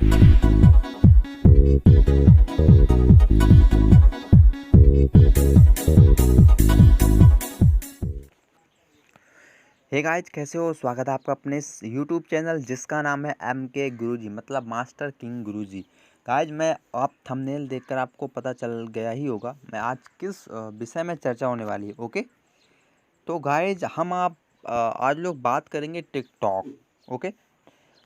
Hey guys, कैसे हो? स्वागत है आपका अपने इस यूट्यूब चैनल जिसका नाम है MK गुरुजी, मतलब मास्टर किंग गुरुजी। गाइज, मैं आप थंबनेल देखकर आपको पता चल गया ही होगा मैं आज किस विषय में चर्चा होने वाली है। ओके, तो गाइज आज लोग बात करेंगे टिकटॉक। ओके,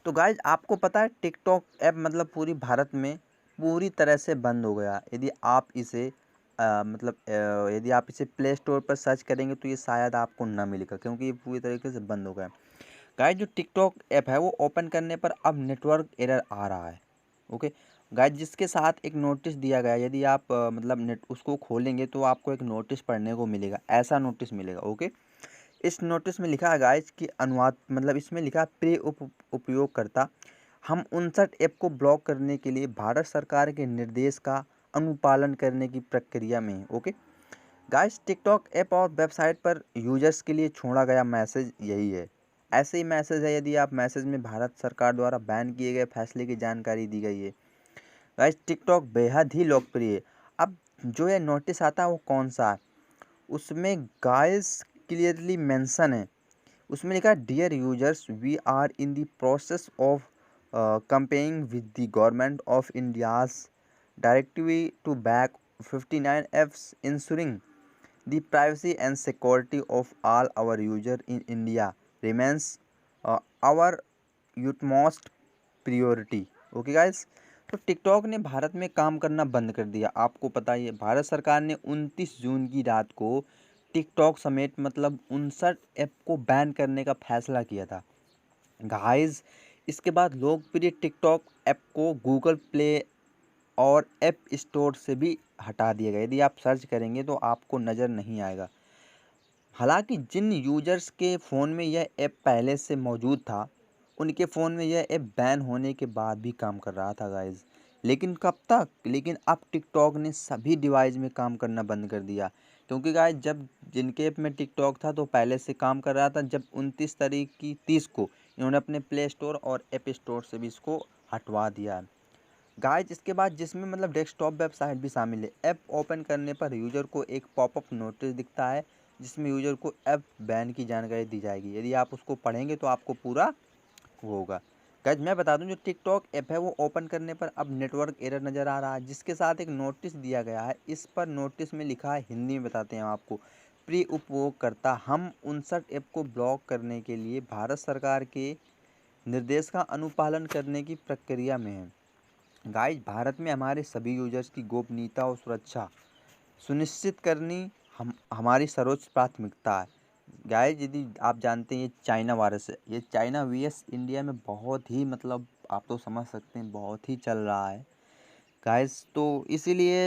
तो गाइज आपको पता है टिकटॉक ऐप मतलब पूरी भारत में पूरी तरह से बंद हो गया। यदि आप इसे यदि आप इसे प्ले स्टोर पर सर्च करेंगे तो ये शायद आपको ना मिलेगा, क्योंकि ये पूरी तरीके से बंद हो गया। गाइज, जो टिकटॉक ऐप है वो ओपन करने पर अब नेटवर्क एरर आ रहा है। ओके गाइज, जिसके साथ एक नोटिस दिया गया, यदि आप नेट उसको खोलेंगे तो आपको एक नोटिस पढ़ने को मिलेगा, ऐसा नोटिस मिलेगा। ओके, इस नोटिस में लिखा है गाइज कि अनुवाद इसमें लिखा है प्रिय उपयोगकर्ता, हम 59 ऐप को ब्लॉक करने के लिए भारत सरकार के निर्देश का अनुपालन करने की प्रक्रिया में हैं। ओके गाइस, टिकटॉक ऐप और वेबसाइट पर यूजर्स के लिए छोड़ा गया मैसेज यही है। ऐसे ही मैसेज है। यदि आप मैसेज में भारत सरकार द्वारा बैन किए गए फैसले की जानकारी दी गई है। गाइस, टिकटॉक बेहद ही लोकप्रिय है। अब जो ये नोटिस आता है वो कौन सा है, उसमें गाइस क्लियरली मेंशन है। उसमें लिखा है dear users, we are in the process of complying with the government of India's directive to back 59 apps ensuring the privacy and security of all our users in India remains our utmost priority। Okay guys, तो TikTok ने भारत में काम करना बंद कर दिया। आपको पता ही है, भारत सरकार ने 29 जून की रात को टिकटॉक समेत 59 ऐप को बैन करने का फैसला किया था। गाइस, इसके बाद लोकप्रिय टिकटॉक ऐप को गूगल प्ले और ऐप स्टोर से भी हटा दिया गया। यदि आप सर्च करेंगे तो आपको नज़र नहीं आएगा। हालांकि जिन यूजर्स के फ़ोन में यह ऐप पहले से मौजूद था, उनके फ़ोन में यह ऐप बैन होने के बाद भी काम कर रहा था गाइज। लेकिन कब तक? लेकिन अब टिकटॉक ने सभी डिवाइस में काम करना बंद कर दिया, क्योंकि गाइज जब जिनके ऐप में टिकटॉक था तो पहले से काम कर रहा था। जब 29 तारीख की 30 को इन्होंने अपने प्ले स्टोर और ऐप स्टोर से भी इसको हटवा दिया। गाइज, इसके बाद जिसमें डेस्कटॉप वेबसाइट भी शामिल है। ऐप ओपन करने पर यूज़र को एक पॉपअप नोटिस दिखता है जिसमें यूज़र को ऐप बैन की जानकारी दी जाएगी। यदि आप उसको पढ़ेंगे तो आपको पूरा वो होगा। गाइज, मैं बता दूं, जो टिकटॉक ऐप है वो ओपन करने पर अब नेटवर्क एरर नज़र आ रहा है, जिसके साथ एक नोटिस दिया गया है। इस पर नोटिस में लिखा है, हिंदी में बताते हैं आपको, प्रिय उपयोगकर्ता, हम 59 ऐप को ब्लॉक करने के लिए भारत सरकार के निर्देश का अनुपालन करने की प्रक्रिया में हैं। गाइज, भारत में हमारे सभी यूजर्स की गोपनीयता और सुरक्षा सुनिश्चित करनी हमारी सर्वोच्च प्राथमिकता है। गाइज, यदि आप जानते हैं ये चाइना वायरस है, ये चाइना वीएस इंडिया में बहुत ही आप तो समझ सकते हैं बहुत ही चल रहा है गाइज। तो इसीलिए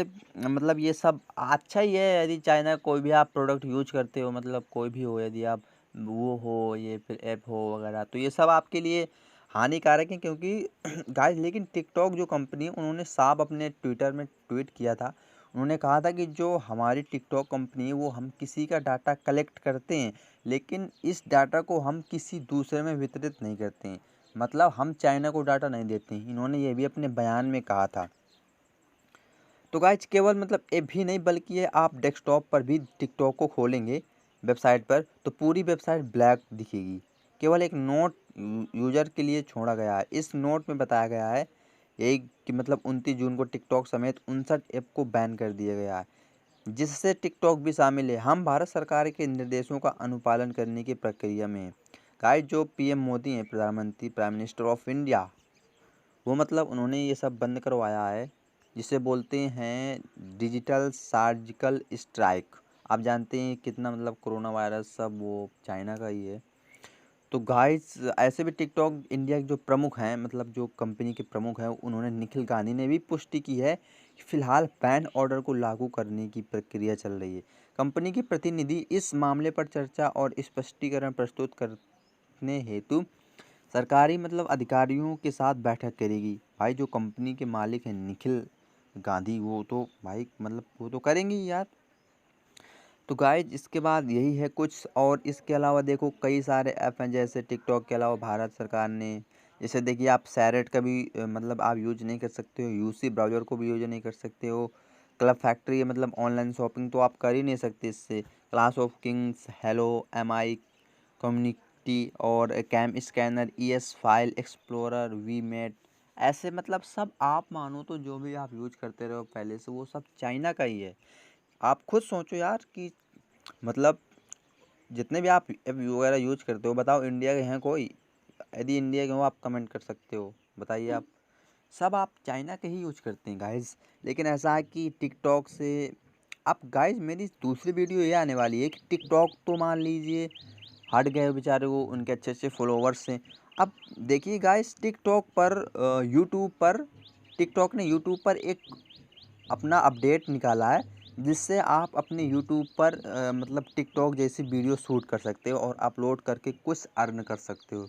ये सब अच्छा ही है। यदि चाइना कोई भी आप प्रोडक्ट यूज करते हो, कोई भी हो, यदि आप वो हो, ये फिर ऐप हो वगैरह, तो ये सब आपके लिए हानिकारक है, क्योंकि गाइज लेकिन टिकटॉक जो कंपनी है उन्होंने साफ अपने ट्विटर में ट्वीट किया था। उन्होंने कहा था कि जो हमारी टिकटॉक कंपनी है वो हम किसी का डाटा कलेक्ट करते हैं, लेकिन इस डाटा को हम किसी दूसरे में वितरित नहीं करते हैं। हम चाइना को डाटा नहीं देते हैं। इन्होंने ये भी अपने बयान में कहा था। तो गाइज, केवल ऐप ही नहीं, बल्कि ये आप डेस्कटॉप पर भी टिकटॉक को खोलेंगे वेबसाइट पर तो पूरी वेबसाइट ब्लैक दिखेगी। केवल एक नोट यूजर के लिए छोड़ा गया है। इस नोट में बताया गया है एक कि 29 जून को टिकटॉक समेत 59 ऐप को बैन कर दिया गया है, जिससे टिकटॉक भी शामिल है। हम भारत सरकार के निर्देशों का अनुपालन करने की प्रक्रिया में हैं। गाइज, जो पीएम मोदी हैं, प्रधानमंत्री प्राइम मिनिस्टर ऑफ इंडिया, वो उन्होंने ये सब बंद करवाया है, जिसे बोलते हैं डिजिटल सर्जिकल स्ट्राइक। आप जानते हैं कितना कोरोना वायरस सब वो चाइना का ही है। तो गाइस, ऐसे भी टिकटॉक इंडिया के जो प्रमुख हैं, जो कंपनी के प्रमुख हैं, उन्होंने निखिल गांधी ने भी पुष्टि की है कि फिलहाल बैन ऑर्डर को लागू करने की प्रक्रिया चल रही है। कंपनी के प्रतिनिधि इस मामले पर चर्चा और स्पष्टीकरण प्रस्तुत करने हेतु सरकारी अधिकारियों के साथ बैठक करेगी। भाई, जो कंपनी के मालिक हैं निखिल गांधी, वो तो भाई वो तो करेंगे ही यार। तो गाइज, इसके बाद यही है कुछ। और इसके अलावा देखो कई सारे ऐप हैं, जैसे टिकटॉक के अलावा भारत सरकार ने जैसे देखिए आप सैरेट का भी मतलब आप यूज नहीं कर सकते हो, यूसी ब्राउज़र को भी यूज नहीं कर सकते हो। क्लब फैक्ट्री है मतलब ऑनलाइन शॉपिंग तो आप कर ही नहीं सकते इससे। Clash of Kings, hello, Mi, community और CamScanner, ES file explorer, VMate, ऐसे मतलब सब आप मानो तो जो भी आप यूज करते रहो पहले से वो सब चाइना का ही है। आप खुद सोचो यार कि मतलब जितने भी आप ऐप वगैरह यूज करते हो बताओ इंडिया के हैं कोई? यदि इंडिया के हो आप कमेंट कर सकते हो, बताइए आप। सब आप चाइना के ही यूज करते हैं गाइज। लेकिन ऐसा है कि टिकटॉक से अब गाइज मेरी दूसरी वीडियो ये आने वाली है कि टिकटॉक तो मान लीजिए हट गए बेचारे, वो उनके अच्छे अच्छे फॉलोवर्स हैं। अब देखिए गाइस टिकटॉक पर यूट्यूब पर टिकटॉक ने यूट्यूब पर एक अपना अपडेट निकाला है जिससे आप अपने यूट्यूब पर मतलब टिकटॉक जैसी वीडियो शूट कर सकते हो और अपलोड करके कुछ अर्न कर सकते हो।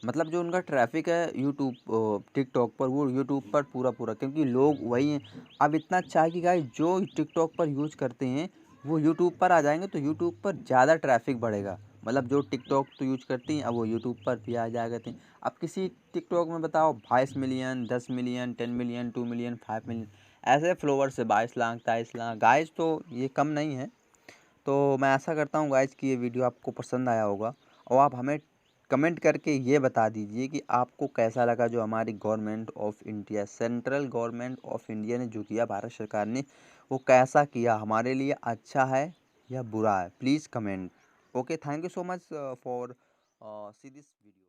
मतलब जो उनका ट्रैफिक है यूट्यूब टिकटॉक पर वो यूट्यूब पर पूरा पूरा, क्योंकि लोग वही हैं। अब इतना अच्छा है कि गाइस जो टिकटॉक पर यूज करते हैं वो यूट्यूब पर आ जाएंगे तो यूट्यूब पर ज़्यादा ट्रैफिक बढ़ेगा। मतलब जो टिकटॉक तो यूज करती हैं अब वो यूट्यूब पर भी आ जाएगा थे। अब किसी टिकटॉक में बताओ 22 million, 10 million, 10 million, 2 million, 5 million ऐसे फ्लोवर से 22 लाख, 23 लाख गाइस, तो ये कम नहीं है। तो मैं आशा करता हूँ गाइस कि ये वीडियो आपको पसंद आया होगा और आप हमें कमेंट करके ये बता दीजिए कि आपको कैसा लगा जो हमारी government of India, central government of India ने जो किया, भारत सरकार ने वो कैसा किया, हमारे लिए अच्छा है या बुरा है। Please comment. Okay, thank you so much for see this video.